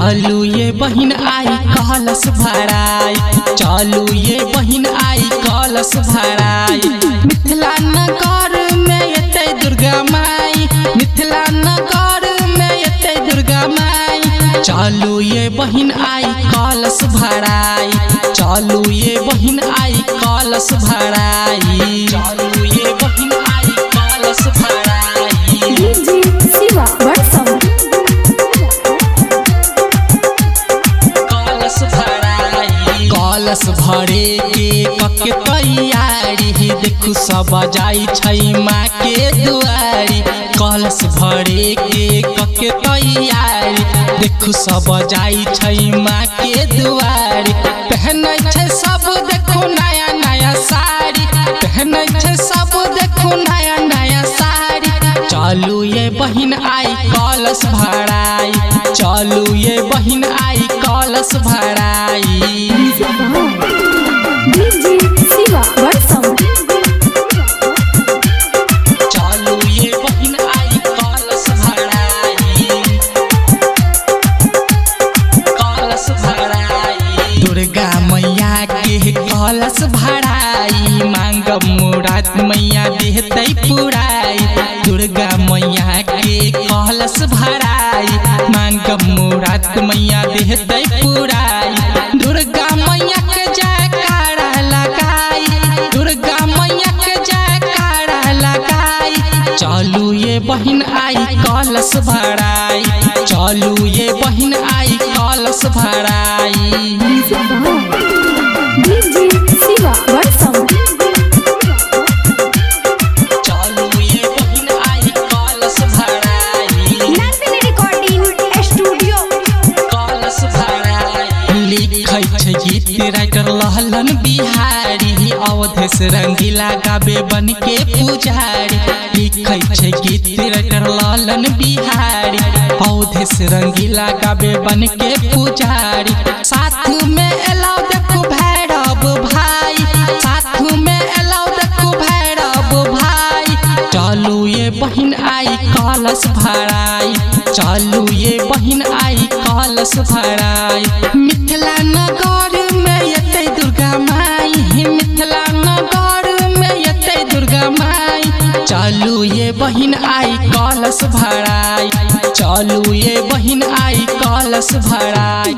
चलू ये बहिन आई कलश भराई, चलू ये बहिन आई कलश भराई। मिथिला नगर में एतै दुर्गा माई, मिथिला नगर में एतै दुर्गा माई। चलू ये बहिन आई कलश भराई, चलू ये बहिन आई कलश भराई, चलू ये बहिन आई कलश भराई। डीजे शिवा वर्षम कलश भराई, कलश भरे के कके तैयारी, देखू सब जाई छै माँ के दुआरी। कलश भरे के कके तैयारी, देखू सब जाई छै माँ के दुआरी। पहनै छै सब देखो नया नया साड़ी, पहनै छै सब देखो नया नया साड़ी। चलू ये बहिन आई कलश भराई, चलू ये बहिन आई कलश भराई। डीजे शिवा वर्षम चलू ये बहिन आई कलश भराई, कलश भराई। दुर्गा मैया के कलश भराई, मांगब मुराद मैया देहतै पुराई। दुर्गा मैया के कलश भराई, मांगब मुराद मैया देहतै पुराई। दुर्गा मैया के जयकारा लगाई, दुर्गा मैया के जयकारा लगाई। चलू ये बहिन आई कलश भराई, चलू ये बहिन आई कलश भराई। डीजे शिवा वर्षम चलू ये बहिन आई कलश भराई, नंदिनी रिकॉर्डिंग स्टूडियो कलश भराई। लिखै छै गीत राइटर लहलन बिहारी, अवधेश रंगीला गाबे बन के पुजारी। लिखै छै गीत राइटर लहलन बिहारी, अवधेश रंगीला गाबे बन के पुजारी। साथ में एलाउ देखू भैरव भाई, साथ में एलाउ देखू भैरव भाई। चलू ये बहिन आई कलश भराई, चलू ये बहिन आई कलश भराई। मिथिला नगर में एतै दुर्गा माई, मिथिला नगर में एतै दुर्गा माई। चलू ये बहिन आई कलश भराई, चलू ये बहिन आई कलश भराई।